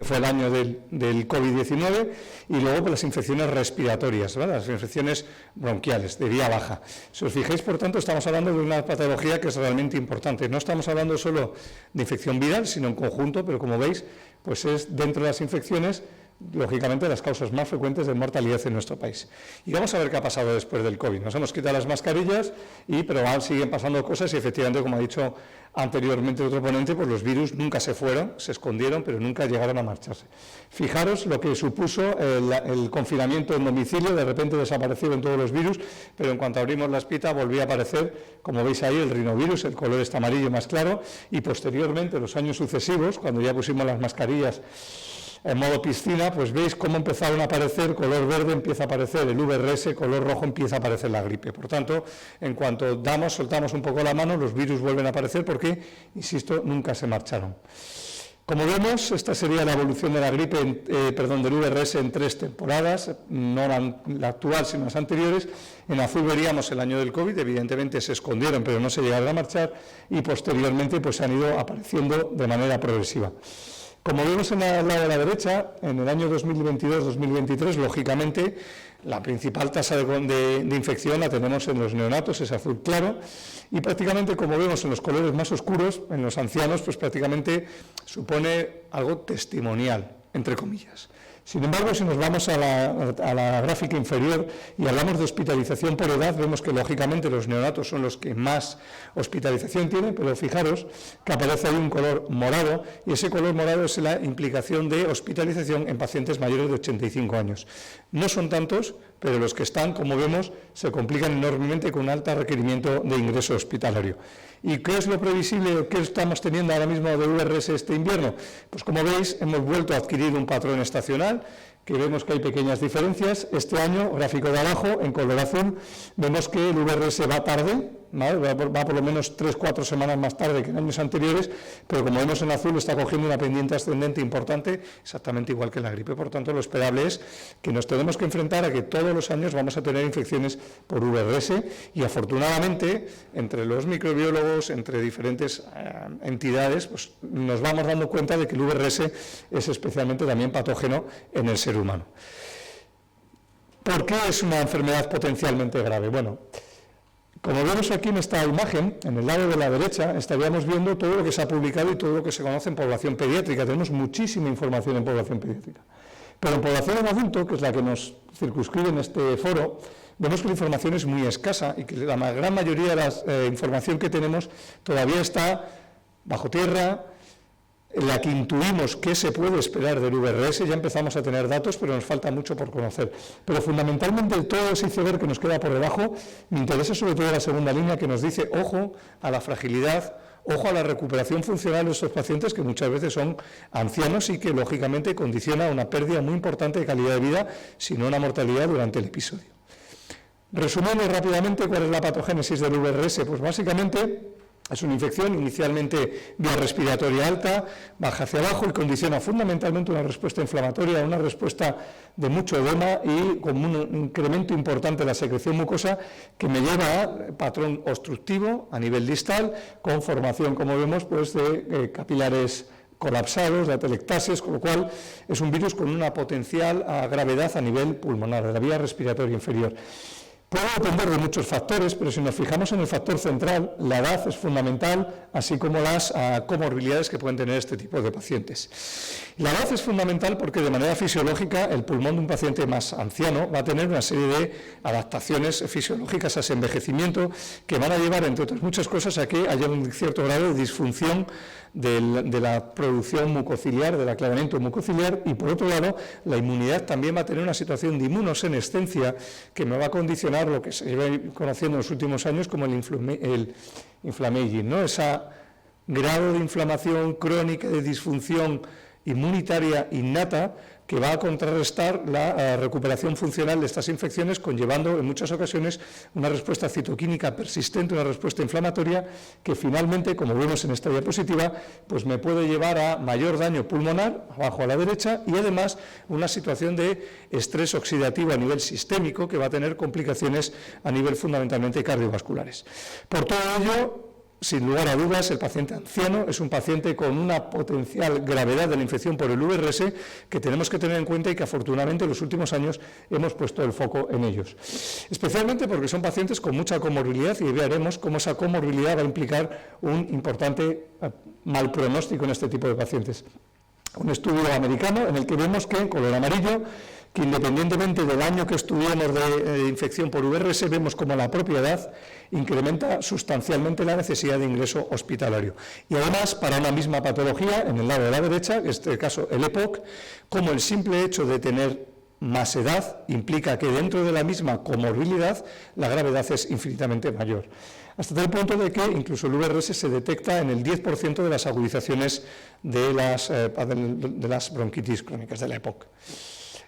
fue el año del COVID-19, y luego pues, las infecciones respiratorias, ¿vale? Las infecciones bronquiales de vía baja. Si os fijáis, por tanto, estamos hablando de una patología que es realmente importante. No estamos hablando solo de infección viral, sino en conjunto, pero como veis, pues es dentro de las infecciones, lógicamente, las causas más frecuentes de mortalidad en nuestro país. Y vamos a ver qué ha pasado después del COVID. Nos hemos quitado las mascarillas, pero aún siguen pasando cosas y, efectivamente, como ha dicho anteriormente otro ponente, pues los virus nunca se fueron, se escondieron, pero nunca llegaron a marcharse. Fijaros lo que supuso el confinamiento en domicilio. De repente desaparecieron todos los virus, pero en cuanto abrimos la espita volvía a aparecer, como veis ahí, el rinovirus, el color está amarillo más claro, y posteriormente, los años sucesivos, cuando ya pusimos las mascarillas en modo piscina, pues veis cómo empezaron a aparecer, color verde empieza a aparecer el VRS, color rojo empieza a aparecer la gripe. Por tanto, en cuanto soltamos un poco la mano, los virus vuelven a aparecer porque, insisto, nunca se marcharon. Como vemos, esta sería la evolución de la gripe, del VRS en 3 temporadas, no la actual, sino las anteriores. En azul veríamos el año del COVID, evidentemente se escondieron, pero no se llegaron a marchar, y posteriormente pues han ido apareciendo de manera progresiva. Como vemos en el lado de la derecha, en el año 2022-2023, lógicamente, la principal tasa de infección la tenemos en los neonatos, es azul claro, y prácticamente, como vemos en los colores más oscuros, en los ancianos, pues prácticamente supone algo testimonial, entre comillas. Sin embargo, si nos vamos a la gráfica inferior y hablamos de hospitalización por edad, vemos que lógicamente los neonatos son los que más hospitalización tienen, pero fijaros que aparece ahí un color morado, y ese color morado es la implicación de hospitalización en pacientes mayores de 85 años. No son tantos, pero los que están, como vemos, se complican enormemente con un alto requerimiento de ingreso hospitalario. ¿Y qué es lo previsible o qué estamos teniendo ahora mismo de VRS este invierno? Pues como veis, hemos vuelto a adquirir un patrón estacional, que vemos que hay pequeñas diferencias. Este año, gráfico de abajo, en color azul, vemos que el VRS va tarde, ¿vale? Va por lo menos 3-4 semanas más tarde que en años anteriores, pero como vemos en azul está cogiendo una pendiente ascendente importante, exactamente igual que la gripe. Por tanto, lo esperable es que nos tenemos que enfrentar a que todos los años vamos a tener infecciones por VRS, y afortunadamente, entre los microbiólogos, entre diferentes entidades, pues nos vamos dando cuenta de que el VRS es especialmente también patógeno en el ser humano. ¿Por qué es una enfermedad potencialmente grave? Bueno, como vemos aquí en esta imagen, en el lado de la derecha, estaríamos viendo todo lo que se ha publicado y todo lo que se conoce en población pediátrica. Tenemos muchísima información en población pediátrica. Pero en población en adulto, que es la que nos circunscribe en este foro, vemos que la información es muy escasa y que la gran mayoría de la información que tenemos todavía está bajo tierra, en la que intuimos qué se puede esperar del VRS. Ya empezamos a tener datos, pero nos falta mucho por conocer. Pero fundamentalmente todo ese iceberg que nos queda por debajo, me interesa sobre todo la segunda línea, que nos dice ojo a la fragilidad, ojo a la recuperación funcional de estos pacientes, que muchas veces son ancianos y que lógicamente condiciona una pérdida muy importante de calidad de vida, si no una mortalidad durante el episodio. Resumiendo rápidamente cuál es la patogénesis del VRS, pues básicamente es una infección inicialmente vía respiratoria alta, baja hacia abajo y condiciona fundamentalmente una respuesta inflamatoria, una respuesta de mucho edema y con un incremento importante de la secreción mucosa, que me lleva a patrón obstructivo a nivel distal, con formación, como vemos, pues de capilares colapsados, de atelectases, con lo cual es un virus con una potencial gravedad a nivel pulmonar, de la vía respiratoria inferior. Puede depender de muchos factores, pero si nos fijamos en el factor central, la edad es fundamental, así como las comorbilidades que pueden tener este tipo de pacientes. La edad es fundamental porque de manera fisiológica el pulmón de un paciente más anciano va a tener una serie de adaptaciones fisiológicas a ese envejecimiento que van a llevar, entre otras muchas cosas, a que haya un cierto grado de disfunción de la producción mucociliar, del aclaramiento mucociliar, y por otro lado la inmunidad también va a tener una situación de inmunosenescencia que me va a condicionar lo que se lleva conociendo en los últimos años como el inflammaging, ¿no? Ese grado de inflamación crónica, de disfunción inmunitaria innata, que va a contrarrestar la recuperación funcional de estas infecciones, conllevando en muchas ocasiones una respuesta citoquímica persistente, una respuesta inflamatoria, que finalmente, como vemos en esta diapositiva, pues me puede llevar a mayor daño pulmonar, abajo a la derecha, y además una situación de estrés oxidativo a nivel sistémico, que va a tener complicaciones a nivel fundamentalmente cardiovasculares. Por todo ello, sin lugar a dudas, el paciente anciano es un paciente con una potencial gravedad de la infección por el VRS que tenemos que tener en cuenta y que afortunadamente en los últimos años hemos puesto el foco en ellos. Especialmente porque son pacientes con mucha comorbilidad y veremos cómo esa comorbilidad va a implicar un importante mal pronóstico en este tipo de pacientes. Un estudio americano en el que vemos que, en color amarillo, que independientemente del año que estudiemos de infección por VRS, vemos como la propia edad incrementa sustancialmente la necesidad de ingreso hospitalario. Y además, para una misma patología, en el lado de la derecha, en este caso el EPOC, como el simple hecho de tener más edad implica que dentro de la misma comorbilidad la gravedad es infinitamente mayor. Hasta tal punto de que incluso el VRS se detecta en el 10% de las agudizaciones de las bronquitis crónicas de la EPOC.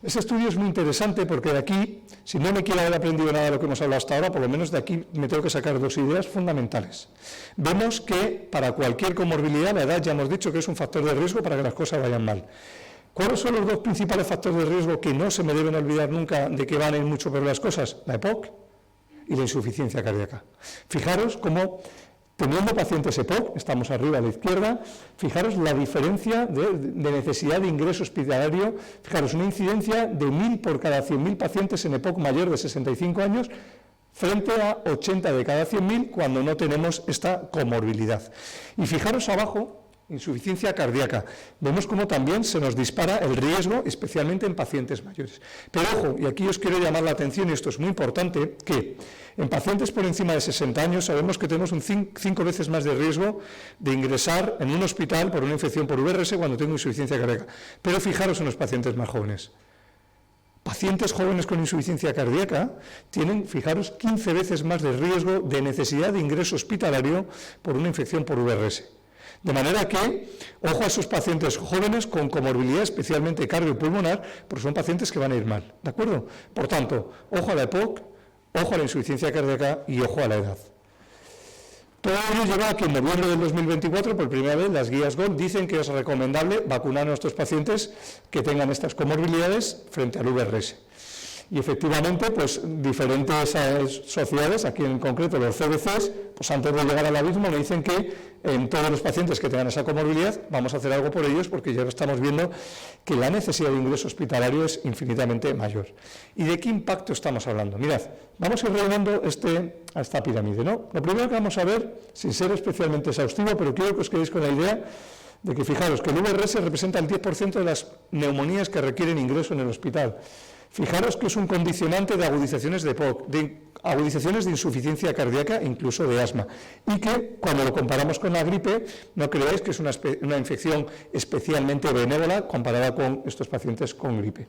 Ese estudio es muy interesante porque de aquí, si no me quiero haber aprendido nada de lo que hemos hablado hasta ahora, por lo menos de aquí me tengo que sacar dos ideas fundamentales. Vemos que para cualquier comorbilidad, la edad ya hemos dicho que es un factor de riesgo para que las cosas vayan mal. ¿Cuáles son los dos principales factores de riesgo que no se me deben olvidar nunca de que van a ir mucho peor las cosas? La EPOC y la insuficiencia cardíaca. Fijaros cómo, teniendo pacientes EPOC, estamos arriba a la izquierda, fijaros la diferencia de necesidad de ingreso hospitalario, fijaros una incidencia de 1.000 por cada 100.000 pacientes en EPOC mayor de 65 años, frente a 80 de cada 100.000 cuando no tenemos esta comorbilidad. Y fijaros abajo, insuficiencia cardíaca. Vemos cómo también se nos dispara el riesgo, especialmente en pacientes mayores. Pero ojo, y aquí os quiero llamar la atención, y esto es muy importante, que en pacientes por encima de 60 años sabemos que tenemos un 5 veces más de riesgo de ingresar en un hospital por una infección por VRS cuando tengo insuficiencia cardíaca. Pero fijaros en los pacientes más jóvenes. Pacientes jóvenes con insuficiencia cardíaca tienen, fijaros, 15 veces más de riesgo de necesidad de ingreso hospitalario por una infección por VRS. De manera que, ojo a esos pacientes jóvenes con comorbilidad, especialmente cardiopulmonar, porque son pacientes que van a ir mal, ¿de acuerdo? Por tanto, ojo a la EPOC, ojo a la insuficiencia cardíaca y ojo a la edad. Todo ello lleva a que en noviembre del 2024, por primera vez, las guías GOLD dicen que es recomendable vacunar a nuestros pacientes que tengan estas comorbilidades frente al VRS. Y efectivamente, pues diferentes sociedades, aquí en concreto los CBCs, pues antes de llegar al abismo me dicen que en todos los pacientes que tengan esa comorbilidad vamos a hacer algo por ellos porque ya estamos viendo que la necesidad de ingreso hospitalario es infinitamente mayor. ¿Y de qué impacto estamos hablando? Mirad, vamos a ir rellenando a esta pirámide, ¿no? Lo primero que vamos a ver, sin ser especialmente exhaustivo, pero quiero que os quedéis con la idea de que fijaros que el VRS representa el 10% de las neumonías que requieren ingreso en el hospital. Fijaros que es un condicionante de agudizaciones de EPOC, de agudizaciones de insuficiencia cardíaca e incluso de asma. Y que cuando lo comparamos con la gripe, no creáis que es una infección especialmente benévola comparada con estos pacientes con gripe.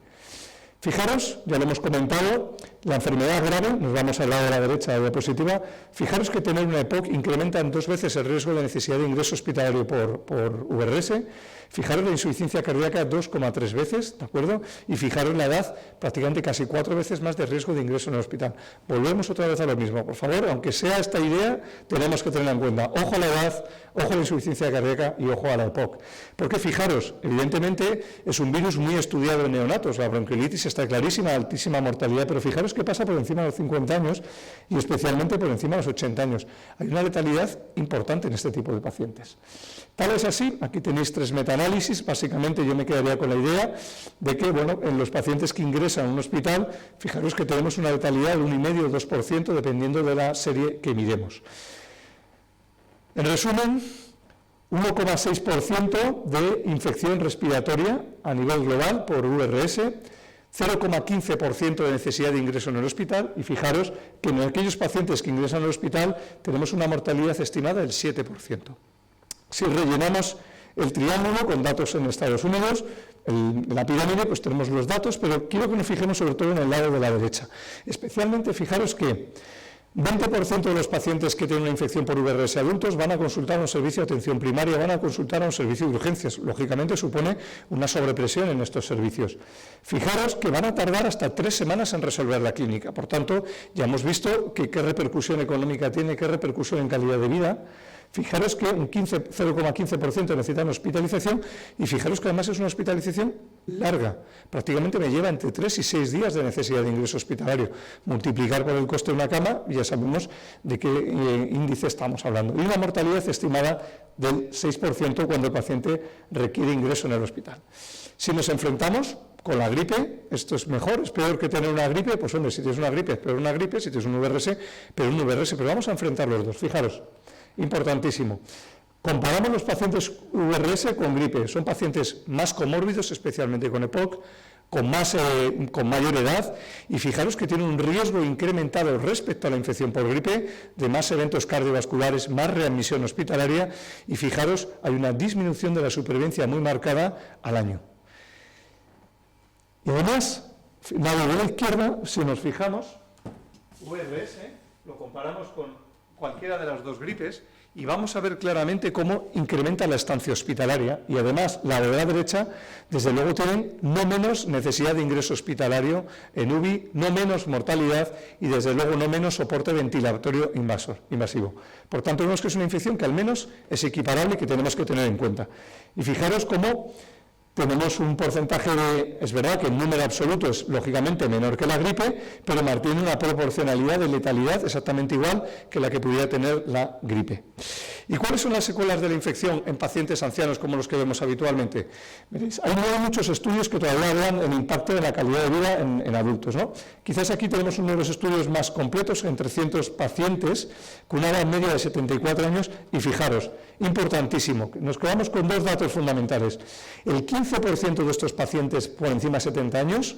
Fijaros, ya lo hemos comentado, la enfermedad grave, nos vamos al lado de la derecha de la diapositiva, fijaros que tener una EPOC incrementa en 2 veces el riesgo de necesidad de ingreso hospitalario por VRS, fijaros la insuficiencia cardíaca 2,3 veces, ¿de acuerdo? Y fijaros la edad, prácticamente casi 4 veces más de riesgo de ingreso en el hospital. Volvemos otra vez a lo mismo, por favor, aunque sea esta idea, tenemos que tenerla en cuenta. Ojo a la edad, ojo a la insuficiencia cardíaca y ojo a la EPOC. Porque fijaros, evidentemente es un virus muy estudiado en neonatos, la bronquiolitis está clarísima, altísima mortalidad, pero fijaros qué pasa por encima de los 50 años y especialmente por encima de los 80 años. Hay una letalidad importante en este tipo de pacientes. Tal es así, aquí tenéis 3 metaanálisis, básicamente yo me quedaría con la idea de que, bueno, en los pacientes que ingresan a un hospital, fijaros que tenemos una letalidad de 1,5 o 2% dependiendo de la serie que miremos. En resumen, 1,6% de infección respiratoria a nivel global por VRS, 0,15% de necesidad de ingreso en el hospital y fijaros que en aquellos pacientes que ingresan al hospital tenemos una mortalidad estimada del 7%. Si rellenamos el triángulo con datos en Estados Unidos, en la pirámide pues tenemos los datos, pero quiero que nos fijemos sobre todo en el lado de la derecha. Especialmente fijaros que 20% de los pacientes que tienen una infección por VRS adultos van a consultar a un servicio de atención primaria, van a consultar a un servicio de urgencias. Lógicamente supone una sobrepresión en estos servicios. Fijaros que van a tardar hasta 3 semanas en resolver la clínica. Por tanto, ya hemos visto que qué repercusión económica tiene, qué repercusión en calidad de vida. Fijaros que un 0,15% necesitan hospitalización y fijaros que además es una hospitalización larga. Prácticamente me lleva entre 3 y 6 días de necesidad de ingreso hospitalario. Multiplicar por el coste de una cama, ya sabemos de qué índice estamos hablando. Y una mortalidad estimada del 6% cuando el paciente requiere ingreso en el hospital. Si nos enfrentamos con la gripe, esto es mejor, es peor que tener una gripe, pues hombre, si tienes una gripe es peor una gripe, si tienes un VRS, peor un VRS, pero vamos a enfrentar los dos, fijaros. Importantísimo. Comparamos los pacientes VRS con gripe. Son pacientes más comórbidos, especialmente con EPOC, con mayor edad, y fijaros que tienen un riesgo incrementado respecto a la infección por gripe, de más eventos cardiovasculares, más readmisión hospitalaria, y fijaros, hay una disminución de la supervivencia muy marcada al año. Y además, lado de la izquierda, si nos fijamos, VRS, lo comparamos con cualquiera de las dos gripes y vamos a ver claramente cómo incrementa la estancia hospitalaria y además la de la derecha, desde luego tienen no menos necesidad de ingreso hospitalario en UBI, no menos mortalidad y desde luego no menos soporte ventilatorio invasivo. Por tanto, vemos que es una infección que al menos es equiparable y que tenemos que tener en cuenta. Y fijaros cómo tenemos un porcentaje es verdad que el número absoluto es lógicamente menor que la gripe, pero mantiene una proporcionalidad de letalidad exactamente igual que la que pudiera tener la gripe. ¿Y cuáles son las secuelas de la infección en pacientes ancianos como los que vemos habitualmente? Veréis, hay muchos estudios que todavía hablan del impacto de la calidad de vida en adultos, ¿no? Quizás aquí tenemos uno de los estudios más completos en 300 pacientes con una edad media de 74 años y fijaros, importantísimo, nos quedamos con dos datos fundamentales. El 15% de estos pacientes por encima de 70 años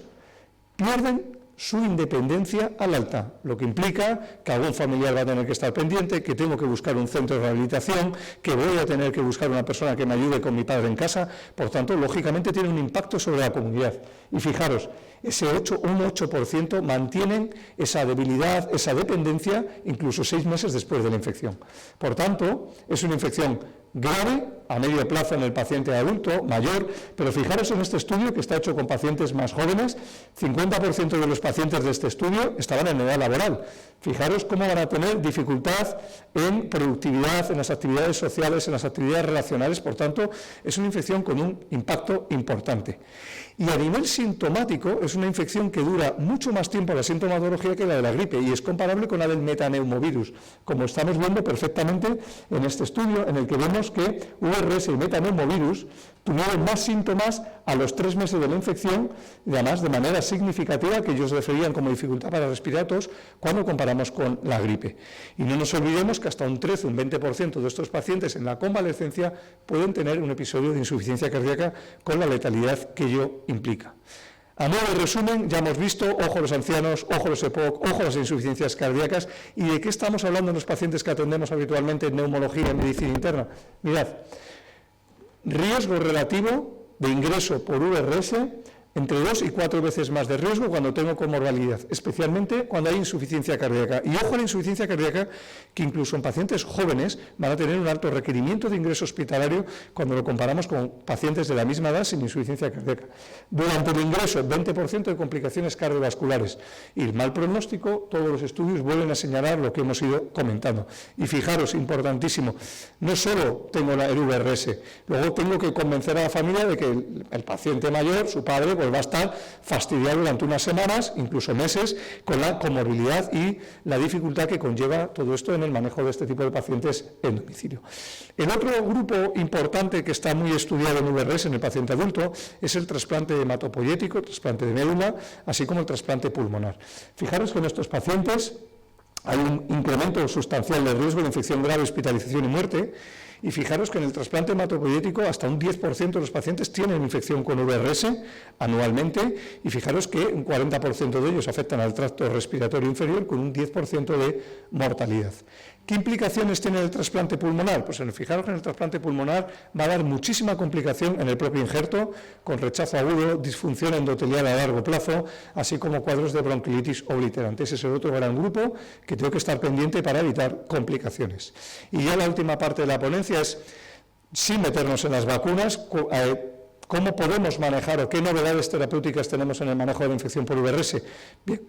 pierden su independencia al alta, lo que implica que algún familiar va a tener que estar pendiente, que tengo que buscar un centro de rehabilitación, que voy a tener que buscar una persona que me ayude con mi padre en casa, por tanto, lógicamente tiene un impacto sobre la comunidad. Y fijaros, un 8% mantienen esa debilidad, esa dependencia, incluso 6 meses después de la infección. Por tanto, es una infección grave, a medio plazo en el paciente adulto, mayor, pero fijaros en este estudio que está hecho con pacientes más jóvenes, 50% de los pacientes de este estudio estaban en edad laboral. Fijaros cómo van a tener dificultad en productividad, en las actividades sociales, en las actividades relacionales, por tanto, es una infección con un impacto importante. Y a nivel sintomático, es una infección que dura mucho más tiempo la sintomatología que la de la gripe y es comparable con la del metaneumovirus, como estamos viendo perfectamente en este estudio, en el que vemos que VRS y metaneumovirus tuvieron más síntomas a los 3 meses de la infección y además de manera significativa que ellos referían como dificultad para respirar tos cuando comparamos con la gripe. Y no nos olvidemos que hasta un 13, un 20% de estos pacientes en la convalescencia pueden tener un episodio de insuficiencia cardíaca con la letalidad que ello implica. A modo de resumen, ya hemos visto, ojo a los ancianos, ojo a los EPOC, ojo a las insuficiencias cardíacas. ¿Y de qué estamos hablando en los pacientes que atendemos habitualmente en neumología y en medicina interna? Mirad, riesgo relativo de ingreso por VRS entre 2 y 4 veces más de riesgo cuando tengo comorbilidad, especialmente cuando hay insuficiencia cardíaca. Y ojo a la insuficiencia cardíaca, que incluso en pacientes jóvenes van a tener un alto requerimiento de ingreso hospitalario cuando lo comparamos con pacientes de la misma edad sin insuficiencia cardíaca. Durante el ingreso, 20% de complicaciones cardiovasculares. Y el mal pronóstico, todos los estudios vuelven a señalar lo que hemos ido comentando. Y fijaros, importantísimo, no solo tengo el VRS, luego tengo que convencer a la familia de que el paciente mayor, su padre, pues va a estar fastidiado durante unas semanas, incluso meses, con la comorbilidad y la dificultad que conlleva todo esto en el manejo de este tipo de pacientes en domicilio. El otro grupo importante que está muy estudiado en VRS en el paciente adulto es el trasplante hematopoyético, el trasplante de médula, así como el trasplante pulmonar. Fijaros que en estos pacientes hay un incremento sustancial de riesgo de infección grave, hospitalización y muerte. Y fijaros que en el trasplante hematopoyético hasta un 10% de los pacientes tienen infección con VRS anualmente y fijaros que un 40% de ellos afectan al tracto respiratorio inferior con un 10% de mortalidad. ¿Qué implicaciones tiene el trasplante pulmonar? Pues fijaros que en el trasplante pulmonar va a dar muchísima complicación en el propio injerto, con rechazo agudo, disfunción endotelial a largo plazo, así como cuadros de bronquiolitis obliterante. Ese es el otro gran grupo que tengo que estar pendiente para evitar complicaciones. Y ya la última parte de la ponencia es, sin meternos en las vacunas, ¿cómo podemos manejar o qué novedades terapéuticas tenemos en el manejo de la infección por VRS? Bien.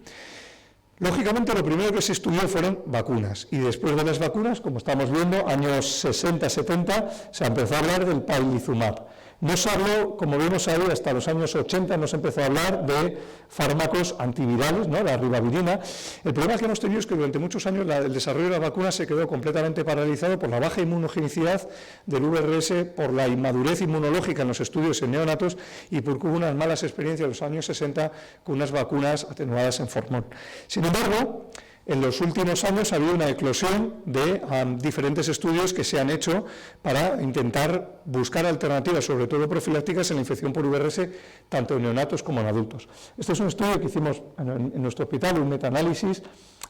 Lógicamente, lo primero que se estudió fueron vacunas, y después de las vacunas, como estamos viendo, años 60-70, se empezó a hablar del palivizumab. No se habló, como vimos ahí, hasta los años 80 no se empezó a hablar de fármacos antivirales, ¿no?, la ribavirina. El problema que hemos tenido es que durante muchos años el desarrollo de las vacunas se quedó completamente paralizado por la baja inmunogenicidad del VRS, por la inmadurez inmunológica en los estudios en neonatos y porque hubo unas malas experiencias en los años 60 con unas vacunas atenuadas en formol. Sin embargo, en los últimos años ha habido una eclosión de diferentes estudios que se han hecho para intentar buscar alternativas, sobre todo profilácticas, en la infección por VRS, tanto en neonatos como en adultos. Este es un estudio que hicimos en nuestro hospital, un metaanálisis,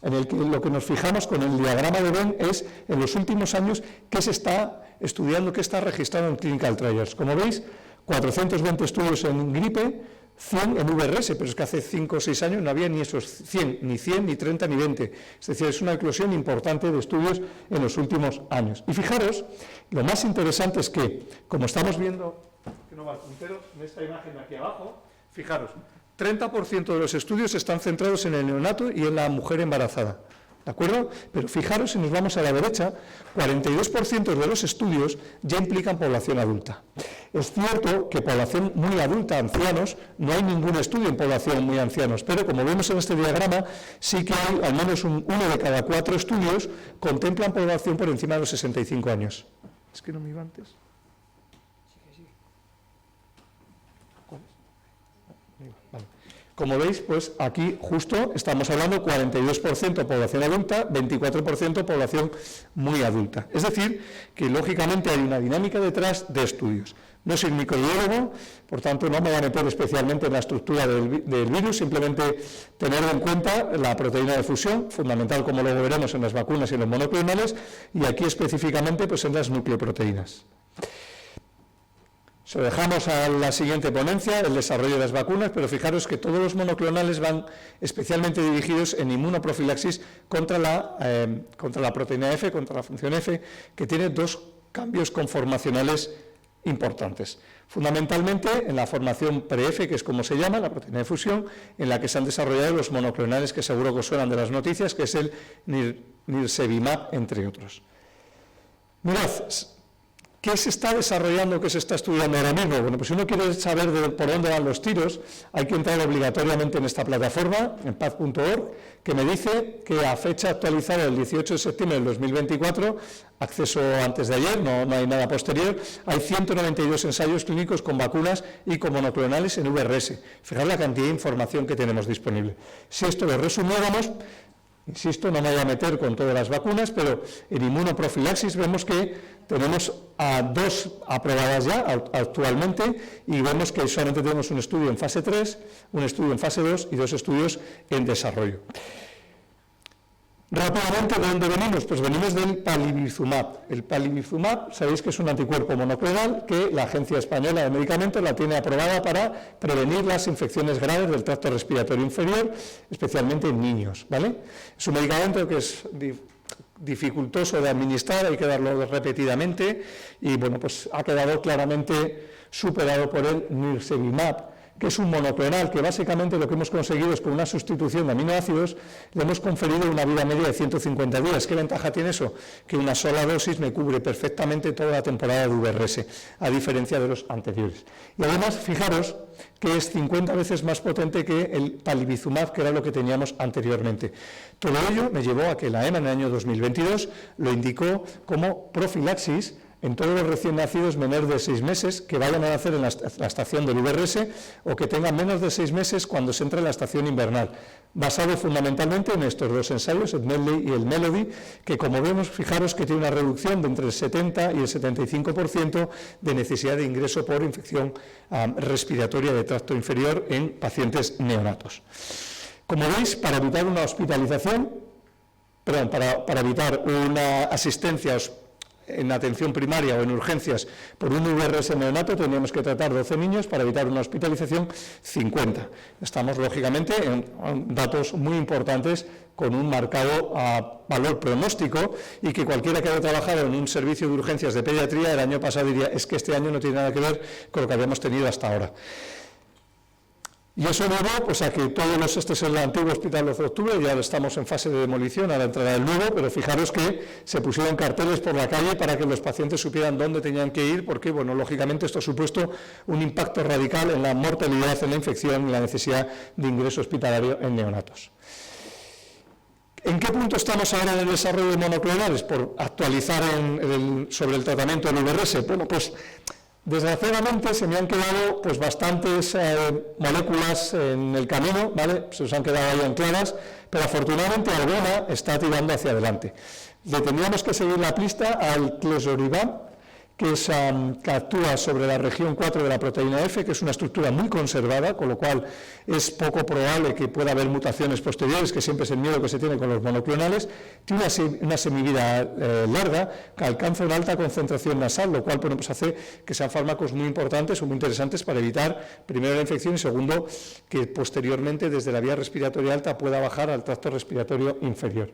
en el que lo que nos fijamos con el diagrama de Venn es, en los últimos años, qué se está estudiando, qué está registrado en Clinical Trials. Como veis, 420 estudios en gripe, 100 en VRS, pero es que hace 5 o 6 años no había ni esos 100, ni 30, ni 20. Es decir, es una eclosión importante de estudios en los últimos años. Y fijaros, lo más interesante es que, como estamos viendo, que no va al puntero, en esta imagen de aquí abajo, fijaros, 30% de los estudios están centrados en el neonato y en la mujer embarazada. ¿De acuerdo? Pero fijaros, si nos vamos a la derecha, 42% de los estudios ya implican población adulta. Es cierto que población muy adulta, ancianos, no hay ningún estudio en población muy ancianos, pero como vemos en este diagrama, sí que hay al menos uno de cada 4 estudios contemplan población por encima de los 65 años. Es que no me iba antes. Vale. Como veis, pues aquí justo estamos hablando 42% población adulta, 24% población muy adulta. Es decir, que lógicamente hay una dinámica detrás de estudios. No soy microbiólogo, por tanto no me voy a meter especialmente en la estructura del virus, simplemente tener en cuenta la proteína de fusión, fundamental como luego veremos en las vacunas y en los monoclonales, y aquí específicamente pues en las nucleoproteínas. Se lo dejamos a la siguiente ponencia, el desarrollo de las vacunas, pero fijaros que todos los monoclonales van especialmente dirigidos en inmunoprofilaxis contra la proteína F, contra la función F, que tiene 2 cambios conformacionales importantes. Fundamentalmente en la formación pre-F, que es como se llama, la proteína de fusión, en la que se han desarrollado los monoclonales que seguro que os suenan de las noticias, que es el nirsevimab, entre otros. Mirad, ¿qué se está desarrollando, qué se está estudiando ahora mismo? Bueno, pues si uno quiere saber por dónde van los tiros, hay que entrar obligatoriamente en esta plataforma, en paz.org, que me dice que a fecha actualizada del 18 de septiembre del 2024, acceso antes de ayer, no hay nada posterior, hay 192 ensayos clínicos con vacunas y con monoclonales en VRS. Fijaos la cantidad de información que tenemos disponible. Si esto lo resumiéramos, insisto, no me voy a meter con todas las vacunas, pero en inmunoprofilaxis vemos que tenemos a 2 aprobadas ya actualmente y vemos que solamente tenemos un estudio en fase 3, un estudio en fase 2 y 2 estudios en desarrollo. Rápidamente, ¿de dónde venimos? Pues venimos del palivizumab. El palivizumab, sabéis que es un anticuerpo monoclonal que la Agencia Española de Medicamentos la tiene aprobada para prevenir las infecciones graves del tracto respiratorio inferior, especialmente en niños, ¿vale? Es un medicamento que es dificultoso de administrar, hay que darlo repetidamente y, bueno, pues ha quedado claramente superado por el nirsevimab, que es un monoclonal, que básicamente lo que hemos conseguido es con una sustitución de aminoácidos, le hemos conferido una vida media de 150 días. ¿Qué ventaja tiene eso? Que una sola dosis me cubre perfectamente toda la temporada de VRS, a diferencia de los anteriores. Y además, fijaros que es 50 veces más potente que el palivizumab, que era lo que teníamos anteriormente. Todo ello me llevó a que la EMA en el año 2022 lo indicó como profilaxis en todos los recién nacidos menores de 6 meses que vayan a nacer en la estación del VRS o que tengan menos de 6 meses cuando se entre en la estación invernal, basado fundamentalmente en estos 2 ensayos, el Medley y el Melody, que como vemos, fijaros que tiene una reducción de entre el 70 y el 75% de necesidad de ingreso por infección respiratoria de tracto inferior en pacientes neonatos. Como veis, para evitar una hospitalización, para evitar una asistencia en atención primaria o en urgencias por un VRS neonato tendríamos que tratar 12 niños, para evitar una hospitalización 50. Estamos lógicamente en datos muy importantes con un marcado valor pronóstico y que cualquiera que haya trabajado en un servicio de urgencias de pediatría el año pasado diría es que este año no tiene nada que ver con lo que habíamos tenido hasta ahora. Y eso llevó pues, a que este es el antiguo Hospital 12 de Octubre, ya estamos en fase de demolición a la entrada del nuevo, pero fijaros que se pusieron carteles por la calle para que los pacientes supieran dónde tenían que ir, porque, bueno, lógicamente esto ha supuesto un impacto radical en la mortalidad, en la infección y la necesidad de ingreso hospitalario en neonatos. ¿En qué punto estamos ahora en el desarrollo de monoclonales? Por actualizar sobre el tratamiento del VRS. Bueno, pues desgraciadamente se me han quedado pues, bastantes moléculas en el camino, ¿vale? Se nos han quedado ahí ancladas, pero afortunadamente alguna está tirando hacia adelante. Le tendríamos que seguir la pista al clesoribam, que actúa sobre la región 4 de la proteína F, que es una estructura muy conservada, con lo cual es poco probable que pueda haber mutaciones posteriores, que siempre es el miedo que se tiene con los monoclonales. Tiene una semivida larga, que alcanza una alta concentración nasal, lo cual pues, hace que sean fármacos muy importantes o muy interesantes para evitar, primero, la infección y segundo, que posteriormente desde la vía respiratoria alta pueda bajar al tracto respiratorio inferior.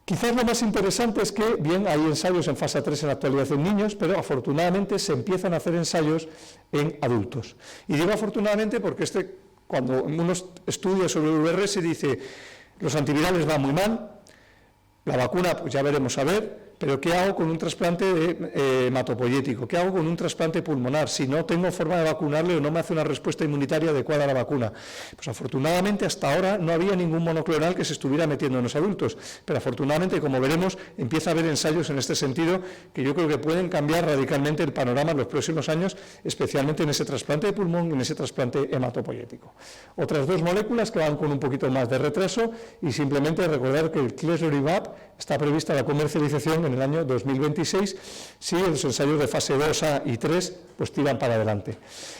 Quizás lo más interesante es que, bien, hay ensayos en fase 3 en la actualidad en niños, pero afortunadamente se empiezan a hacer ensayos en adultos. Y digo afortunadamente porque cuando uno estudia sobre el VRS dice, los antivirales van muy mal, la vacuna pues ya veremos a ver, pero ¿qué hago con un trasplante hematopoyético? ¿Qué hago con un trasplante pulmonar? Si no tengo forma de vacunarle o no me hace una respuesta inmunitaria adecuada a la vacuna. Pues afortunadamente hasta ahora no había ningún monoclonal que se estuviera metiendo en los adultos, pero afortunadamente, como veremos, empieza a haber ensayos en este sentido que yo creo que pueden cambiar radicalmente el panorama en los próximos años, especialmente en ese trasplante de pulmón y en ese trasplante hematopoyético. Otras dos moléculas que van con un poquito más de retraso y simplemente recordar que el clesoribam está prevista la comercialización en el año 2026, si los ensayos de fase 2A y 3 pues tiran para adelante.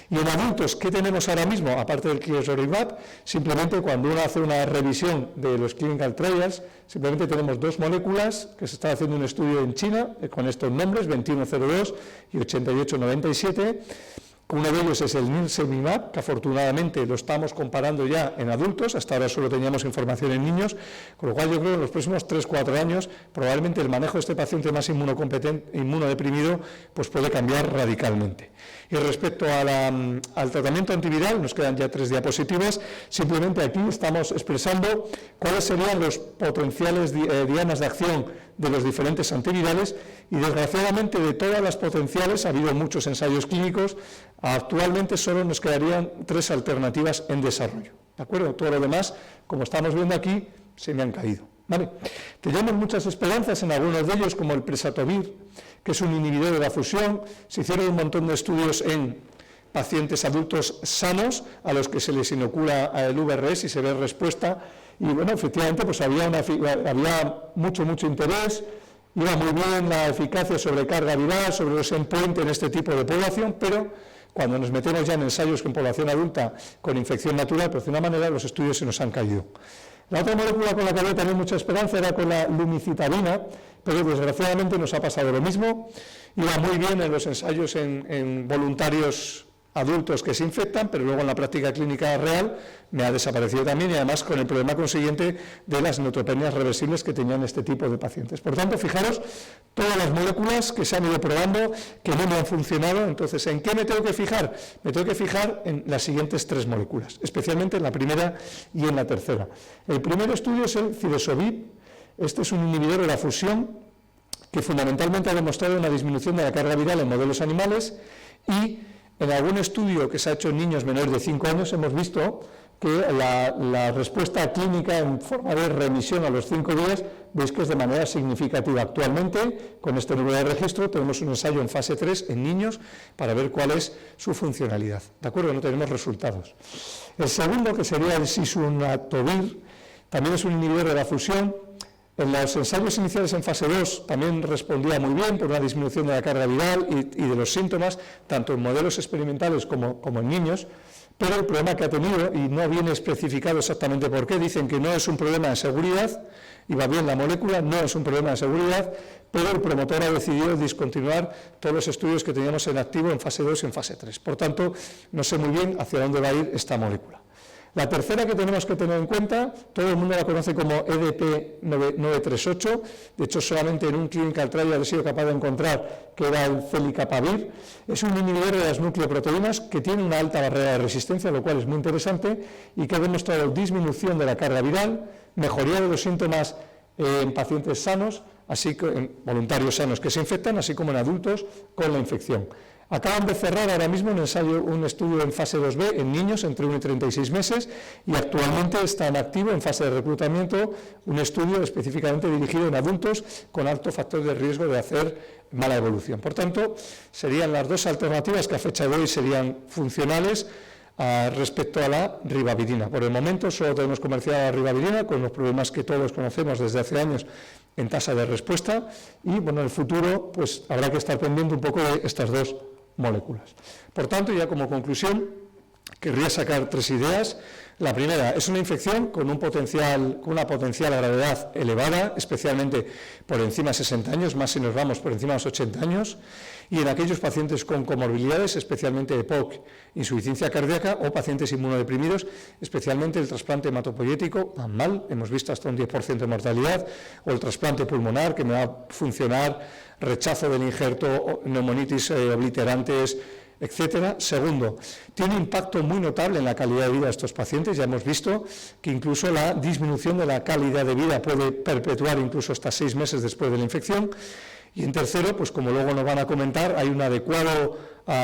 Y en adultos, ¿qué tenemos ahora mismo? Aparte del clesoribam, simplemente cuando uno hace una revisión de los clinical trials, simplemente tenemos dos moléculas que se está haciendo un estudio en China, con estos nombres, 2102 y 8897, uno de ellos es el nirsevimab, que afortunadamente lo estamos comparando ya en adultos, hasta ahora solo teníamos información en niños, con lo cual yo creo que en los próximos 3-4 años probablemente el manejo de este paciente más inmunodeprimido pues puede cambiar radicalmente. Y respecto al tratamiento antiviral, nos quedan ya 3 diapositivas, simplemente aquí estamos expresando cuáles serían los potenciales dianas de acción de los diferentes antivirales y desgraciadamente de todas las potenciales, ha habido muchos ensayos clínicos, actualmente solo nos quedarían 3 alternativas en desarrollo, ¿de acuerdo? Todo lo demás, como estamos viendo aquí, se me han caído, ¿vale? Tenemos muchas esperanzas en algunos de ellos, como el presatovir, que es un inhibidor de la fusión. Se hicieron un montón de estudios en pacientes adultos sanos a los que se les inocula el VRS y se ve respuesta. Y bueno, efectivamente, pues había mucho interés, iba muy bien la eficacia sobre carga viral, sobre los endpoints en este tipo de población, pero cuando nos metemos ya en ensayos con población adulta con infección natural, pues de una manera los estudios se nos han caído. La otra molécula con la que había también mucha esperanza era con la lumicitabina, pero desgraciadamente nos ha pasado lo mismo. Iba muy bien en los ensayos en voluntarios adultos que se infectan, pero luego en la práctica clínica real me ha desaparecido también y además con el problema consiguiente de las neutropenias reversibles que tenían este tipo de pacientes. Por tanto, fijaros, todas las moléculas que se han ido probando que no me han funcionado. Entonces, ¿en qué me tengo que fijar? Me tengo que fijar en las siguientes 3 moléculas, especialmente en la primera y en la tercera. El primer estudio es el ciresovib. Este es un inhibidor de la fusión que fundamentalmente ha demostrado una disminución de la carga viral en modelos animales y en algún estudio que se ha hecho en niños menores de 5 años hemos visto que la respuesta clínica en forma de remisión a los 5 días, veis que es de manera significativa. Actualmente, con este número de registro, tenemos un ensayo en fase 3 en niños para ver cuál es su funcionalidad. ¿De acuerdo? No tenemos resultados. El segundo, que sería el sisunatovir, también es un inhibidor de la fusión. En los ensayos iniciales en fase 2 también respondía muy bien por una disminución de la carga viral y de los síntomas, tanto en modelos experimentales como en niños, pero el problema que ha tenido, y no viene especificado exactamente por qué, dicen que no es un problema de seguridad, y va bien la molécula, no es un problema de seguridad, pero el promotor ha decidido discontinuar todos los estudios que teníamos en activo en fase 2 y en fase 3. Por tanto, no sé muy bien hacia dónde va a ir esta molécula. La tercera que tenemos que tener en cuenta, todo el mundo la conoce como EDP 938, de hecho solamente en un clinical trial he sido capaz de encontrar que era el celicapavir, es un inhibidor de las nucleoproteínas que tiene una alta barrera de resistencia, lo cual es muy interesante y que ha demostrado disminución de la carga viral, mejoría de los síntomas en pacientes sanos, así que en voluntarios sanos que se infectan, así como en adultos con la infección. Acaban de cerrar ahora mismo un estudio en fase 2B en niños entre 1 y 36 meses y actualmente está en activo en fase de reclutamiento un estudio específicamente dirigido en adultos con alto factor de riesgo de hacer mala evolución. Por tanto, serían las dos alternativas que a fecha de hoy serían funcionales respecto a la ribavirina. Por el momento solo tenemos comercializada la ribavirina con los problemas que todos conocemos desde hace años en tasa de respuesta y bueno, en el futuro pues habrá que estar pendiente un poco de estas dos moléculas. Por tanto, ya como conclusión, querría sacar 3 ideas. La primera, es una infección con una potencial gravedad elevada, especialmente por encima de 60 años, más si nos vamos por encima de los 80 años, y en aquellos pacientes con comorbilidades, especialmente EPOC, insuficiencia cardíaca, o pacientes inmunodeprimidos, especialmente el trasplante hematopoyético, van mal, hemos visto hasta un 10% de mortalidad, o el trasplante pulmonar, que me va a funcionar, rechazo del injerto, neumonitis obliterantes, etcétera. Segundo, tiene impacto muy notable en la calidad de vida de estos pacientes. Ya hemos visto que incluso la disminución de la calidad de vida puede perpetuar incluso hasta 6 meses después de la infección. Y en tercero, pues como luego nos van a comentar, hay un adecuado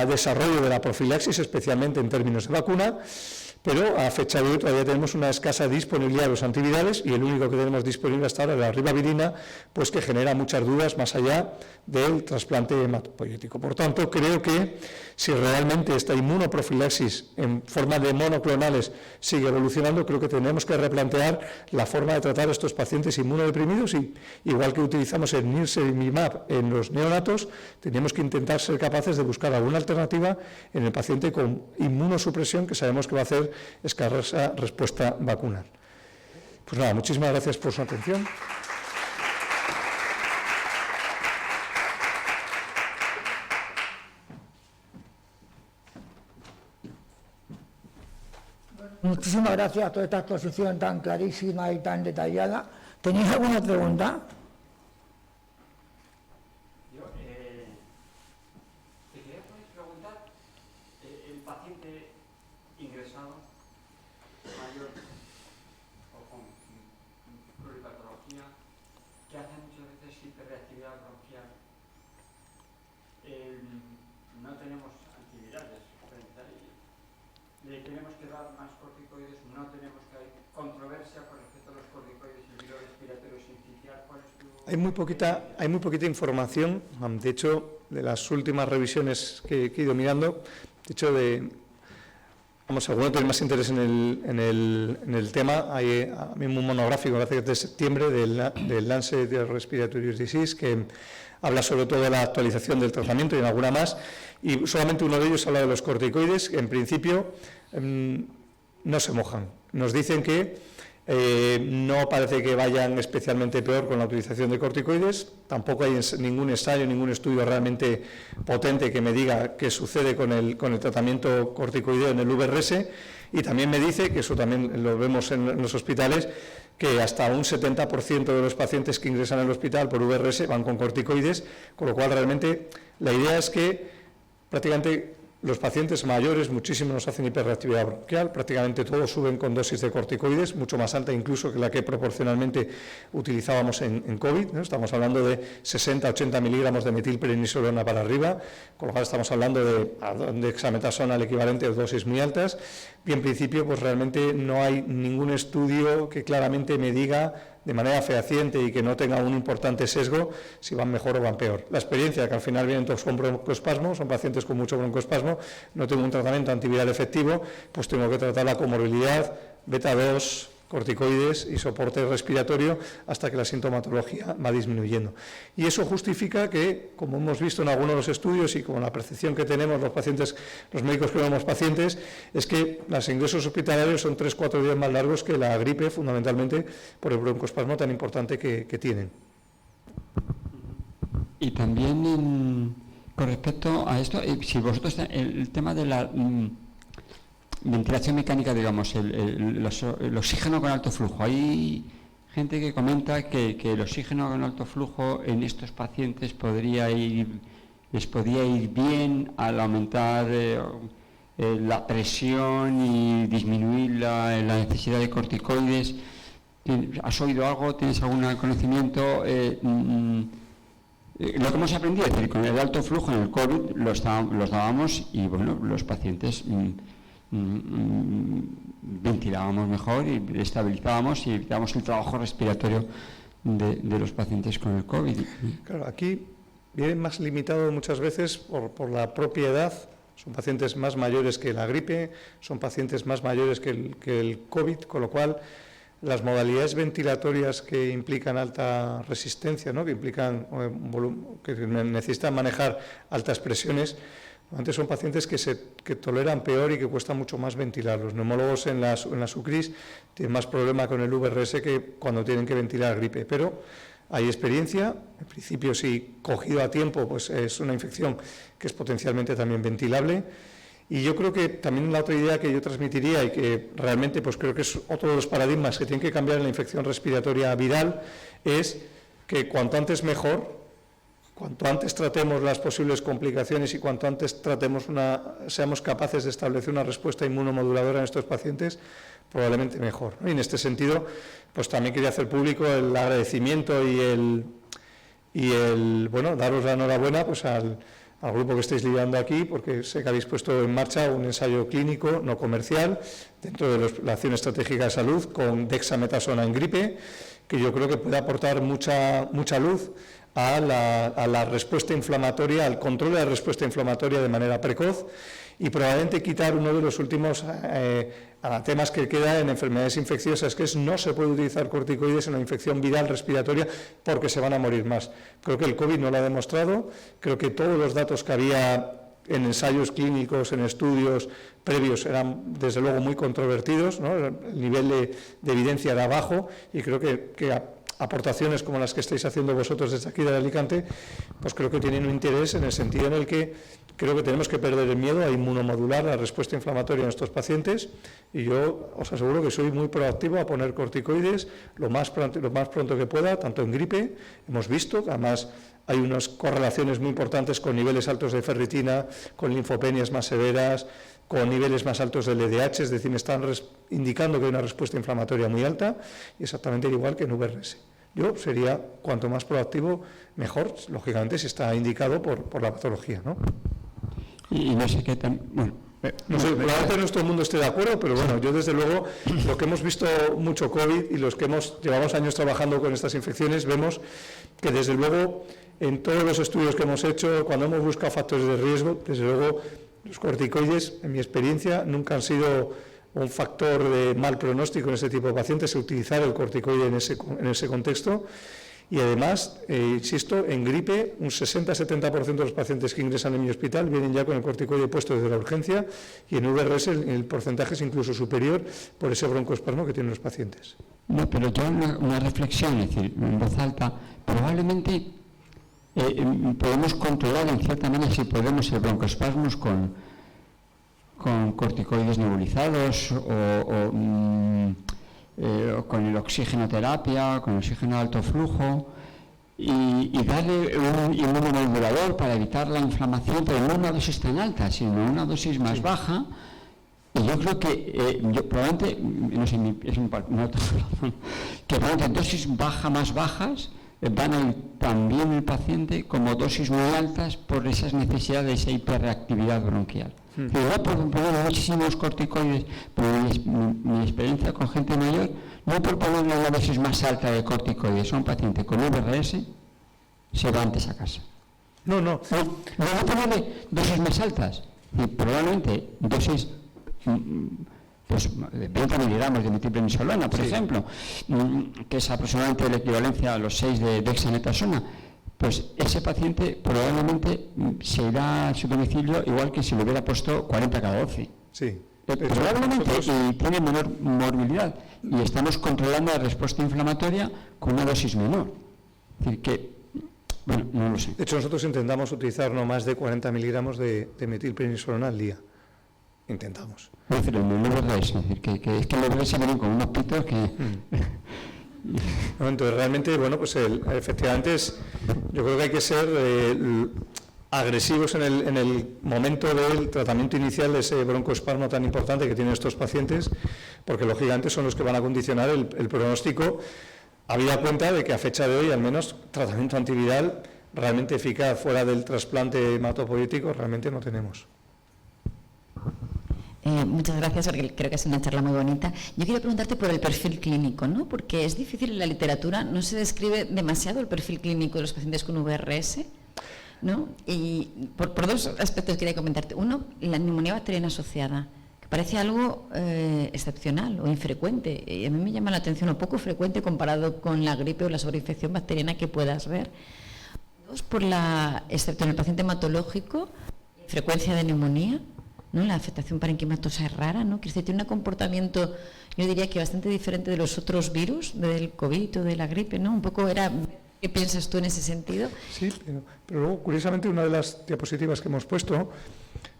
desarrollo de la profilaxis, especialmente en términos de vacuna, pero a fecha de hoy todavía tenemos una escasa disponibilidad de los antivirales y el único que tenemos disponible hasta ahora es la ribavirina, pues que genera muchas dudas más allá del trasplante hematopoyético. Por tanto, creo que si realmente esta inmunoprofilaxis en forma de monoclonales sigue evolucionando, creo que tenemos que replantear la forma de tratar a estos pacientes inmunodeprimidos y, igual que utilizamos el nirsevimab en los neonatos, tenemos que intentar ser capaces de buscar alguna alternativa en el paciente con inmunosupresión que sabemos que va a hacer escasa respuesta vacunal. Pues nada, muchísimas gracias por su atención. Muchísimas gracias a toda esta exposición tan clarísima y tan detallada. ¿Tenéis alguna pregunta? Yo te quería preguntar, el paciente ingresado mayor o con pluripatología que hace muchas veces hiperreactividad bronquial, no tenemos antivirales, le tenemos que dar más corticoides, no tenemos que hay controversia con respecto a los corticoides y el virus respiratorio sincicial. ¿Cuál es tu...? Hay muy poquita información. De hecho, de las últimas revisiones que he ido mirando, de hecho, alguno tiene más interés en el tema, hay mismo un monográfico, me parece que es de septiembre, del Lancet Respiratory Disease, que habla sobre todo de la actualización del tratamiento y en alguna más, y solamente uno de ellos habla de los corticoides, que en principio no se mojan. Nos dicen que no parece que vayan especialmente peor con la utilización de corticoides, tampoco hay ningún ensayo, ningún estudio realmente potente que me diga qué sucede con el tratamiento corticoideo en el VRS, y también me dice, que eso también lo vemos en los hospitales, que hasta un 70% de los pacientes que ingresan al hospital por VRS van con corticoides, con lo cual realmente la idea es que prácticamente los pacientes mayores muchísimo nos hacen hiperreactividad bronquial, prácticamente todos suben con dosis de corticoides, mucho más alta incluso que la que proporcionalmente utilizábamos en COVID, ¿no? Estamos hablando de 60-80 miligramos de metilprednisolona para arriba, con lo cual estamos hablando de dexametasona, el equivalente de dosis muy altas, y en principio pues realmente no hay ningún estudio que claramente me diga de manera fehaciente y que no tenga un importante sesgo si van mejor o van peor. La experiencia, que al final vienen todos con broncoespasmo, son pacientes con mucho broncoespasmo, no tengo un tratamiento antiviral efectivo, pues tengo que tratar la comorbilidad, beta-2, corticoides y soporte respiratorio hasta que la sintomatología va disminuyendo. Y eso justifica que, como hemos visto en algunos de los estudios y con la percepción que tenemos los pacientes, los médicos que vemos pacientes, es que los ingresos hospitalarios son 3-4 días más largos que la gripe, fundamentalmente por el broncoespasmo tan importante que tienen. Y también con respecto a esto, si vosotros el tema de la ventilación mecánica, digamos, el oxígeno con alto flujo. Hay gente que comenta que el oxígeno con alto flujo en estos pacientes les podría ir bien al aumentar la presión y disminuir la necesidad de corticoides. ¿Has oído algo? ¿Tienes algún conocimiento? Lo que hemos aprendido es decir, con el alto flujo en el COVID los dábamos y bueno, los pacientes ventilábamos mejor y estabilizábamos y evitábamos el trabajo respiratorio de los pacientes con el COVID. Claro, aquí viene más limitado muchas veces por la propia edad. Son pacientes más mayores que la gripe, son pacientes más mayores que el COVID, con lo cual las modalidades ventilatorias que implican alta resistencia, ¿no? que implican que necesitan manejar altas presiones, antes son pacientes que toleran peor y que cuesta mucho más ventilar. Los neumólogos en las UCRIs tienen más problema con el VRS que cuando tienen que ventilar gripe, pero hay experiencia. En principio, si cogido a tiempo, pues es una infección que es potencialmente también ventilable. Y yo creo que también la otra idea que yo transmitiría y que realmente pues creo que es otro de los paradigmas que tienen que cambiar en la infección respiratoria viral es que cuanto antes mejor, cuanto antes tratemos las posibles complicaciones y cuanto antes seamos capaces de establecer una respuesta inmunomoduladora en estos pacientes, probablemente mejor, ¿no? Y en este sentido, pues también quería hacer público el agradecimiento y bueno, daros la enhorabuena pues al grupo que estáis liderando aquí, porque sé que habéis puesto en marcha un ensayo clínico no comercial dentro de la acción estratégica de salud con dexametasona en gripe, que yo creo que puede aportar mucha luz a la respuesta inflamatoria, al control de la respuesta inflamatoria de manera precoz y probablemente quitar uno de los últimos temas que queda en enfermedades infecciosas, que es no se puede utilizar corticoides en una infección viral respiratoria porque se van a morir más. Creo que el COVID no lo ha demostrado, creo que todos los datos que había en ensayos clínicos, en estudios previos, eran desde luego muy controvertidos, ¿no? El nivel de evidencia era bajo y creo que aportaciones como las que estáis haciendo vosotros desde aquí de Alicante, pues creo que tienen un interés en el sentido en el que creo que tenemos que perder el miedo a inmunomodular la respuesta inflamatoria en estos pacientes y yo os aseguro que soy muy proactivo a poner corticoides lo más pronto que pueda, tanto en gripe, hemos visto que además hay unas correlaciones muy importantes con niveles altos de ferritina, con linfopenias más severas, con niveles más altos del LDH, es decir, me están indicando que hay una respuesta inflamatoria muy alta y exactamente igual que en VRS. Yo sería, cuanto más proactivo, mejor, lógicamente, si está indicado por la patología, ¿no? Y no sé qué tan... Bueno, no sé, probablemente no todo el mundo esté de acuerdo, pero bueno, yo desde luego, lo que hemos visto mucho COVID y los que llevamos años trabajando con estas infecciones, vemos que desde luego, en todos los estudios que hemos hecho, cuando hemos buscado factores de riesgo, desde luego, los corticoides, en mi experiencia, nunca han sido un factor de mal pronóstico en este tipo de pacientes, utilizar el corticoide en ese contexto. Y además, insisto, en gripe, un 60-70% de los pacientes que ingresan en mi hospital vienen ya con el corticoide puesto desde la urgencia y en VRS el porcentaje es incluso superior por ese broncoespasmo que tienen los pacientes. No, pero yo una reflexión, es decir, en voz alta, probablemente podemos controlar en cierta manera si podemos el broncoespasmos con corticoides nebulizados o con el oxigenoterapia, con el oxígeno de alto flujo y darle un inmunomodulador para evitar la inflamación, pero no una dosis tan alta, sino una dosis más baja. Y yo creo que probablemente, no sé, es una razón, que probablemente dosis más bajas van a ir también el paciente como dosis muy altas por esas necesidades, esa hiperreactividad bronquial. No por poner muchísimos corticoides, pero mi experiencia con gente mayor, no por ponerle una dosis más alta de corticoides a un paciente con VRS, se va antes a casa. No ponerle dosis más altas, y probablemente dosis pues de 20 miligramos de metilprednisolona, por ejemplo, que es aproximadamente la equivalencia a los 6 de dexametasona, pues ese paciente probablemente se irá a su domicilio igual que si le hubiera puesto 40 cada 12. Sí. Probablemente, y tiene menor morbilidad. Y estamos controlando la respuesta inflamatoria con una dosis menor. Es decir, que, bueno, no lo sé. De hecho, nosotros intentamos utilizar no más de 40 miligramos de metilprednisolona al día. intentamos. Es decir, no es verdad eso, es decir, que es que los bebés se vienen con unos pitos que... No, entonces, realmente, bueno, pues efectivamente yo creo que hay que ser agresivos en el momento del tratamiento inicial de ese broncoespasmo tan importante que tienen estos pacientes, porque lógicamente son los que van a condicionar el pronóstico, habida cuenta de que a fecha de hoy, al menos, tratamiento antiviral realmente eficaz fuera del trasplante hematopoietíco realmente no tenemos. Muchas gracias, porque creo que es una charla muy bonita. Yo quiero preguntarte por el perfil clínico, ¿no? Porque es difícil en la literatura, no se describe demasiado el perfil clínico de los pacientes con VRS, ¿no? Y por dos aspectos quería comentarte. Uno, la neumonía bacteriana asociada, que parece algo excepcional o infrecuente. Y a mí me llama la atención lo poco frecuente comparado con la gripe o la sobreinfección bacteriana que puedas ver. Dos, excepto en el paciente hematológico, frecuencia de neumonía, ¿no? La afectación parenquimatosa es rara, ¿no? Que tiene un comportamiento, yo diría que bastante diferente de los otros virus, del COVID o de la gripe, ¿no? Un poco era, ¿qué piensas tú en ese sentido? Sí, pero luego, curiosamente, una de las diapositivas que hemos puesto,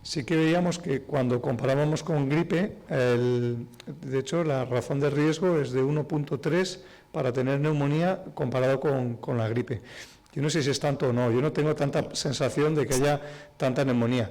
sí que veíamos que cuando comparábamos con gripe, de hecho, la razón de riesgo es de 1.3 para tener neumonía comparado con la gripe. Yo no sé si es tanto o no, yo no tengo tanta sensación de que haya tanta neumonía.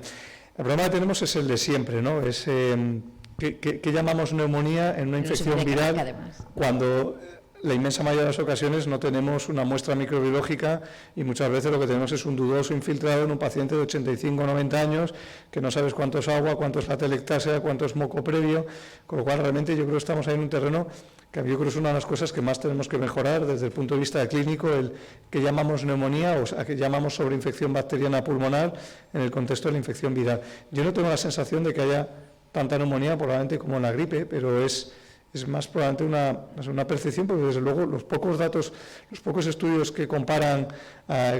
El problema que tenemos es el de siempre, ¿no? Es ¿qué llamamos neumonía en una infección viral cuando la inmensa mayoría de las ocasiones no tenemos una muestra microbiológica y muchas veces lo que tenemos es un dudoso infiltrado en un paciente de 85 o 90 años que no sabes cuánto es agua, cuánto es la telectasia, cuánto es moco previo, con lo cual realmente yo creo que estamos ahí en un terreno que yo creo que es una de las cosas que más tenemos que mejorar desde el punto de vista clínico, el que llamamos neumonía o sea, que llamamos sobreinfección bacteriana pulmonar en el contexto de la infección viral. Yo no tengo la sensación de que haya tanta neumonía probablemente como en la gripe, pero es más probablemente una percepción, porque desde luego los pocos datos, los pocos estudios que comparan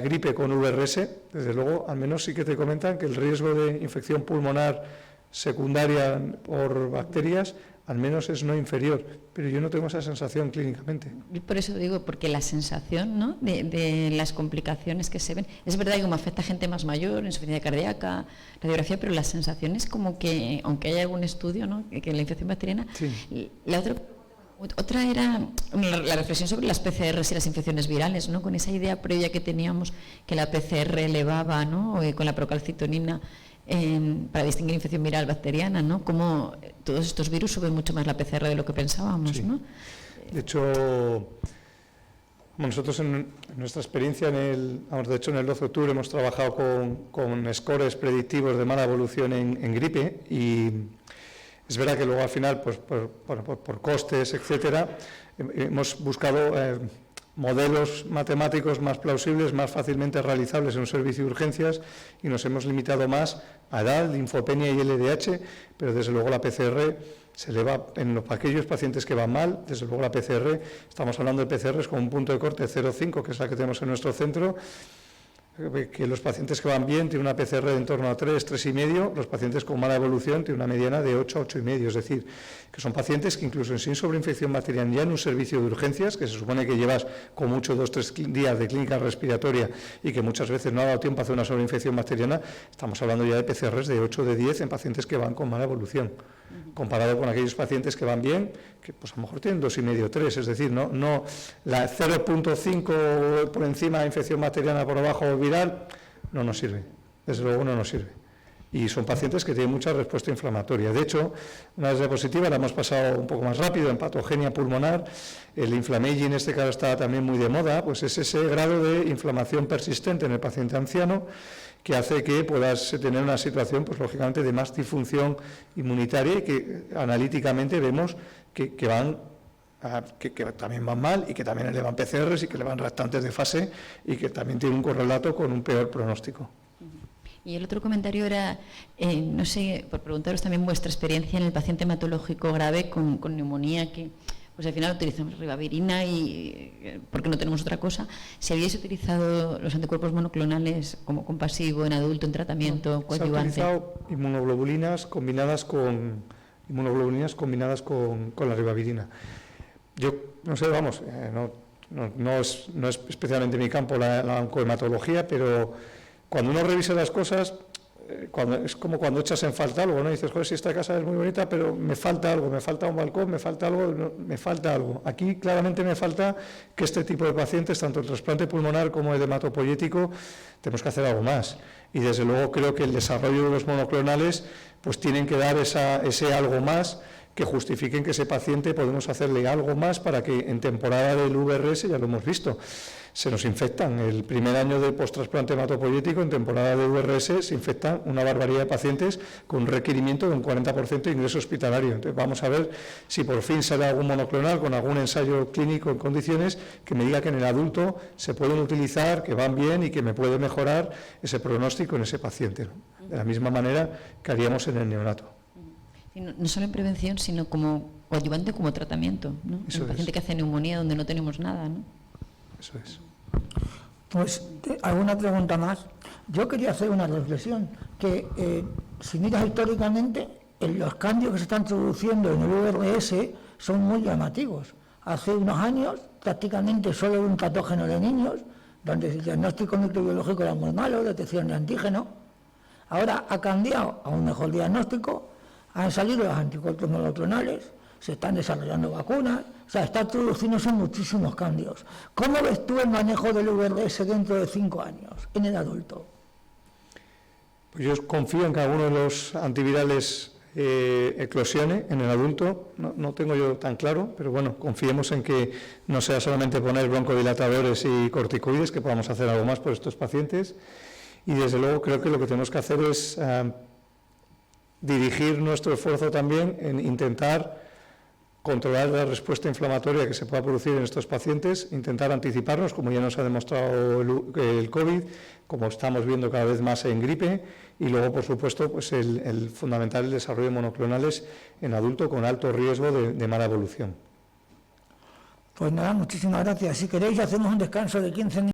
gripe con VRS, desde luego al menos sí que te comentan que el riesgo de infección pulmonar secundaria por bacterias al menos es no inferior, pero yo no tengo esa sensación clínicamente. Por eso digo, porque la sensación, ¿no?, de las complicaciones que se ven, es verdad que como afecta a gente más mayor, insuficiencia cardíaca, radiografía, pero la sensación es como que, aunque haya algún estudio, ¿no?, que la infección bacteriana, sí. Otra era la reflexión sobre las PCRs y las infecciones virales, ¿no?, con esa idea previa que teníamos que la PCR elevaba, ¿no?, con la procalcitonina, para distinguir infección viral bacteriana, ¿no? Como todos estos virus suben mucho más la PCR de lo que pensábamos, sí. ¿No? De hecho, nosotros en nuestra experiencia, de hecho en el 12 de octubre hemos trabajado con scores predictivos de mala evolución en gripe y es verdad que luego al final, pues por costes, etcétera, hemos buscado modelos matemáticos más plausibles, más fácilmente realizables en un servicio de urgencias y nos hemos limitado más a edad, linfopenia y LDH, pero desde luego la PCR se eleva en aquellos pacientes que van mal, desde luego la PCR, estamos hablando de PCRs con un punto de corte 0,5, que es la que tenemos en nuestro centro, que los pacientes que van bien tienen una PCR de en torno a 3, 3,5, los pacientes con mala evolución tienen una mediana de 8 a 8,5, es decir, que son pacientes que incluso sin sobreinfección bacteriana ya en un servicio de urgencias, que se supone que llevas con mucho 2-3 días de clínica respiratoria y que muchas veces no ha dado tiempo a hacer una sobreinfección bacteriana, estamos hablando ya de PCRs de 8 de 10 en pacientes que van con mala evolución, comparado con aquellos pacientes que van bien, que pues a lo mejor tienen 2,5 o 3, es decir, no la 0,5 por encima de infección bacteriana por abajo viral no nos sirve, desde luego no nos sirve. Y son pacientes que tienen mucha respuesta inflamatoria. De hecho, una vez diapositiva la hemos pasado un poco más rápido, en patogenia pulmonar, el inflammaging en este caso está también muy de moda, pues es ese grado de inflamación persistente en el paciente anciano que hace que puedas tener una situación, pues lógicamente, de más disfunción inmunitaria y que analíticamente vemos que también van mal y que también elevan PCRs y que elevan reactantes de fase y que también tiene un correlato con un peor pronóstico. Y el otro comentario era, no sé, por preguntaros también vuestra experiencia en el paciente hematológico grave con neumonía, que pues al final utilizamos ribavirina y porque no tenemos otra cosa. Si habíais utilizado los anticuerpos monoclonales como compasivo en adulto, en tratamiento, coadyuvante. Se han utilizado inmunoglobulinas combinadas con la ribavirina. Yo no sé, vamos, no es especialmente mi campo la oncohematología, pero cuando uno revisa las cosas, es como cuando echas en falta algo, ¿no? Y dices, joder, si esta casa es muy bonita, pero me falta algo, me falta un balcón, me falta algo, me falta algo. Aquí claramente me falta que este tipo de pacientes, tanto el trasplante pulmonar como el hematopoyético, tenemos que hacer algo más. Y desde luego creo que el desarrollo de los monoclonales pues tienen que dar ese algo más que justifiquen que ese paciente podemos hacerle algo más para que en temporada del VRS, ya lo hemos visto, se nos infectan. El primer año de post-trasplante hematopoyético, en temporada de VRS, se infectan una barbaridad de pacientes con un requerimiento de un 40% de ingreso hospitalario. Entonces vamos a ver si por fin sale algún monoclonal con algún ensayo clínico en condiciones que me diga que en el adulto se pueden utilizar, que van bien y que me puede mejorar ese pronóstico en ese paciente, ¿no? De la misma manera que haríamos en el neonato. No solo en prevención, sino como coadyuvante, como tratamiento, ¿no? Eso un paciente que hace neumonía donde no tenemos nada, ¿no? Eso es. Pues, ¿alguna pregunta más? Yo quería hacer una reflexión, que si miras históricamente, los cambios que se están introduciendo en el VRS son muy llamativos. Hace unos años, prácticamente solo un patógeno de niños, donde el diagnóstico microbiológico era muy malo, detección de antígeno. Ahora ha cambiado a un mejor diagnóstico, han salido los anticuerpos monoclonales, se están desarrollando vacunas, o sea, está introduciéndose muchísimos cambios. ¿Cómo ves tú el manejo del VRS dentro de 5 años en el adulto? Pues yo confío en que alguno de los antivirales eclosione en el adulto, no tengo yo tan claro, pero bueno, confiemos en que no sea solamente poner broncodilatadores y corticoides, que podamos hacer algo más por estos pacientes. Y desde luego creo que lo que tenemos que hacer es dirigir nuestro esfuerzo también en intentar controlar la respuesta inflamatoria que se pueda producir en estos pacientes, intentar anticiparnos, como ya nos ha demostrado el COVID, como estamos viendo cada vez más en gripe, y luego, por supuesto, pues el fundamental el desarrollo de monoclonales en adulto con alto riesgo de mala evolución. Pues nada, muchísimas gracias. Si queréis, hacemos un descanso de 15 minutos.